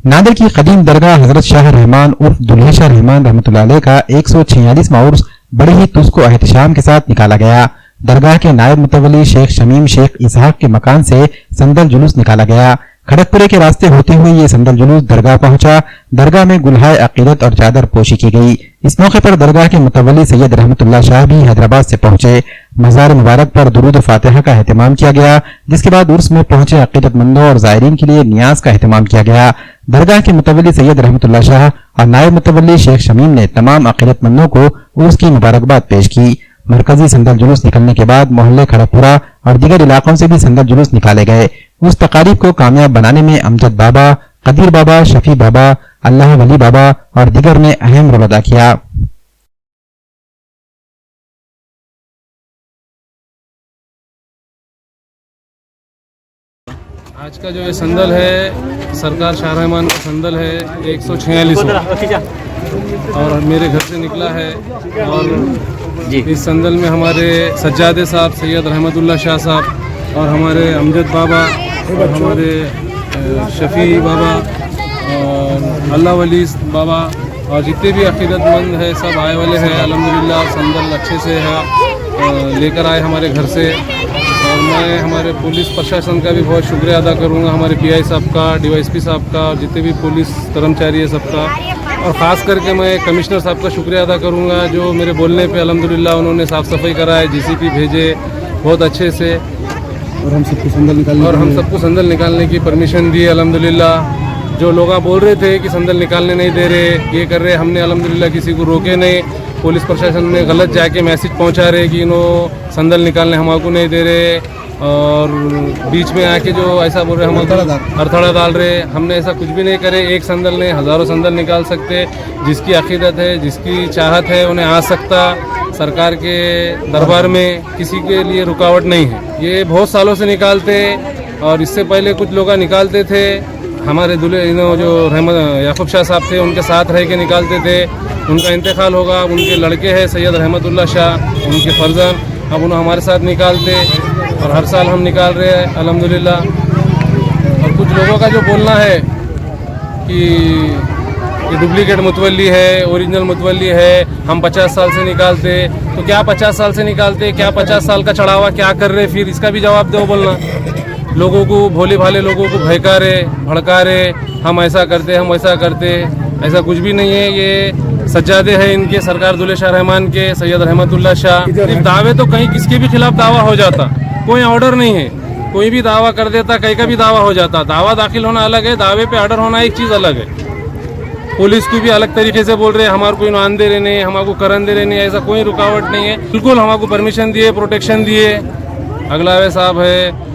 नांदेड़ की कदीम दरगाह हजरत शाह रहमान उर्फ दुल्हे शाह रहमान रहमतुल्लाह अलैह का 146वां उर्स बड़े ही तुस्को एहतिशाम के साथ निकाला गया। दरगाह के नायब मुतवल्ली शेख शमीम शेख इसहाक के मकान से संदल जुलूस निकाला गया। खड़कपुरे के रास्ते होते हुए ये संदल जुलूस दरगाह पहुंचा। दरगाह में गुलहाए अकीदत और चादर पोशी की गई। इस मौके पर दरगाह के मुतवल्ली सैयद रहमतुल्लाह शाह भी हैदराबाद से पहुंचे। मज़ार मुबारक पर दुरूद फातिहा का एहतमाम किया गया, जिसके बाद उर्स में पहुंचे अकीदतमंदों और ज़ायरीन के लिए नियाज का एहतमाम किया गया। दरगाह के मुतवल्ली सैयद रहमतुल्लाह शाह और नायब मुतवल्ली शेख शमीम ने तमाम अकीदतमंदों को उर्स की मुबारकबाद पेश की। मरकजी संदल जुलूस निकलने के बाद मोहल्ले खड़कपुरा और दीगर इलाकों से भी संदल जुलूस निकाले गए। उस तकारीब को कामयाब बनाने में अमजद बाबा, कदीर बाबा, शफी बाबा, अल्लाह वली बाबा और दीगर ने अहम रोल अदा किया। आज का जो ये संदल है सरकार शाह रहमान का संदल है 146 और मेरे घर से निकला है। और इस संदल में हमारे सज्जादे साहब सैयद रहमतुल्लाह शाह साहब और हमारे अमजद बाबा और हमारे शफी बाबा और अल्लाह वली बाबा और जितने भी अकीदतमंद है सब आए वाले हैं। अल्हम्दुलिल्लाह संदल अच्छे से है लेकर आए हमारे घर से। और मैं हमारे पुलिस प्रशासन का भी बहुत शुक्रिया अदा करूंगा, हमारे पीआई साहब का, डीवाईएसपी साहब का और जितने भी पुलिस कर्मचारी है सबका। और ख़ास करके मैं कमिश्नर साहब का शुक्रिया अदा करूंगा जो मेरे बोलने पे अल्हम्दुलिल्लाह उन्होंने साफ़ सफाई कराए, जीसीपी भेजे बहुत अच्छे से और हम सबको संदल निकालने की परमिशन दी अल्हम्दुलिल्लाह। जो लोग बोल रहे थे कि संदल निकालने नहीं दे रहे, ये कर रहे, हमने अल्हम्दुलिल्लाह किसी को रोके नहीं। पुलिस प्रशासन ने गलत जाके मैसेज पहुंचा रहे कि इन्हों संदल निकालने हमको नहीं दे रहे और बीच में आके जो ऐसा बोल रहे हम अड़थड़ा डाल रहे। हमने ऐसा कुछ भी नहीं करे। एक संदल ने हज़ारों संदल निकाल सकते। जिसकी अकीदत है, जिसकी चाहत है उन्हें आ सकता। सरकार के दरबार में किसी के लिए रुकावट नहीं है। ये बहुत सालों से निकालते और इससे पहले कुछ लोग निकालते थे। हमारे दूल्हे जो रहमत याकूब शाह साहब थे उनके साथ रह के निकालते थे। उनका इंतकाल होगा, उनके लड़के हैं सैयद रहमतुल्लाह शाह, उनके फर्जन, अब उन्हें हमारे साथ निकालते और हर साल हम निकाल रहे हैं अल्हम्दुलिल्लाह। और कुछ लोगों का जो बोलना है कि ये डुप्लीकेट मुतवल्ली है, ओरिजिनल मुतवल्ली है, हम 50 साल से निकालते, तो क्या 50 साल से निकालते, क्या 50 साल का चढ़ावा क्या कर रहे, फिर इसका भी जवाब दो। बोलना लोगों को, भोले भाले लोगों को भड़का रहे, भड़का रहे, हम ऐसा करते, हम वैसा करते, ऐसा कुछ भी नहीं है। ये सज्जादे हैं इनके, सरकार दुल्हे शाह रहमान के, सैयद रहमतुल्लाह शाह। दावे तो कहीं किसके भी खिलाफ दावा हो जाता, कोई ऑर्डर नहीं है, कोई भी दावा कर देता, कहीं का भी दावा हो जाता। दावा दाखिल होना अलग है, दावे पे ऑर्डर होना एक चीज़ अलग है। पुलिस की भी अलग तरीके से बोल रहे हैं, हमारे को इनाम दे रहे नहीं, हमारे को करन दे रहे नहीं, ऐसा कोई रुकावट नहीं है। बिल्कुल हमारे को परमिशन दिए, प्रोटेक्शन दिए। अगलावे साहब है,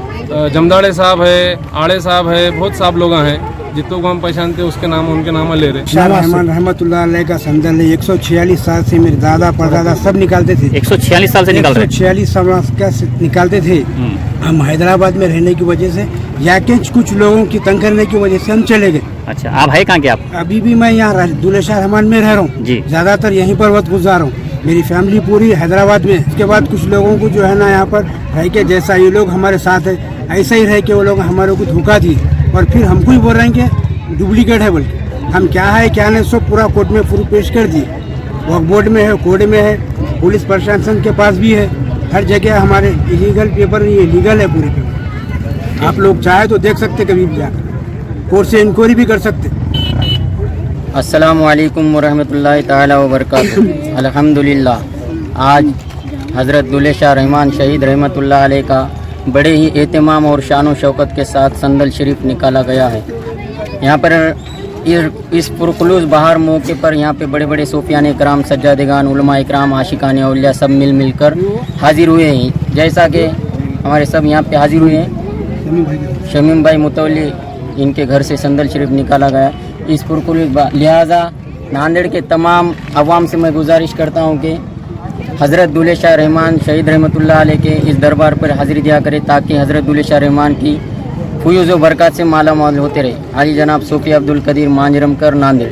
जमदाड़े साहब है, आड़े साहब है, बहुत साहब लोग हैं जितनों को हम पहचानते हैं उसके नाम उनके नाम ले रहे। शाह रहमान रहमतुल्लाह अलैह का संदल 146 साल से मेरे दादा परदादा सब निकालते थे। 146 साल से निकाल रहे हैं। 146 साल का निकालते थे। हम हैदराबाद में रहने की वजह से या कुछ लोगों की तंग करने की वजह से हम चले गए। अच्छा, आप है कहाँ के? आप अभी भी मैं यहाँ दुल्हे शाह रहमान में रह रहा हूँ, ज्यादातर यहीं पर वक्त गुजार रहा हूँ। मेरी फैमिली पूरी हैदराबाद में। उसके बाद कुछ लोगों को जो है ना यहाँ पर रह के, जैसा ये लोग हमारे साथ है ऐसा ही रह के वो लोग हमारे को धोखा दिए और फिर हमको ही बोल रहे हैं कि डुप्लीकेट है। बोल के हम क्या है क्या नहीं सब पूरा कोर्ट में प्रूफ पेश कर दिए। वक्फ बोर्ड में है, कोर्ट में है, पुलिस प्रशासन के पास भी है, हर जगह हमारे इलीगल पेपर नहीं है, लीगल है पूरे पेपर। आप लोग चाहे तो देख सकते, कभी भी जाकर कोर्ट से इंक्वायरी भी कर सकते। अस्सलामु अलैकुम वरहमतुल्लाहि ताला वबरकातुहू। अल्हम्दुलिल्लाह आज हज़रत दुल्हे शाह रहमान शहीद रहमतुल्लाह अलैह का बड़े ही एहतमाम और शान व शौकत के साथ संदल शरीफ निकाला गया है। यहाँ पर इस पुरखुलूस बहार मौके पर यहाँ पे बड़े बड़े सूफियान इकराम, सज्जादेगान, उलमा इकराम, आशिकान औलिया सब मिल कर हाजिर हुए हैं। जैसा कि हमारे सब यहाँ पे हाजिर हुए हैं। शमीम भाई मुतवल्ली इनके घर से संदल शरीफ निकाला गया। इस पुरखुलूस लिहाजा नांदेड़ के तमाम अवाम से मैं गुजारिश करता हूँ कि हज़रत दुल्हे शाह रहमान शहीद रहमतुल्लाह अलैह के इस दरबार पर हाजिरी दिया करें ताकि हज़रत दुल्हे शाह रहमान की फुयूज़ व बरकत से माला माल होते रहे। हाजी जनाब सूफी अब्दुल कदीर मांजरमकर, नांदेड़।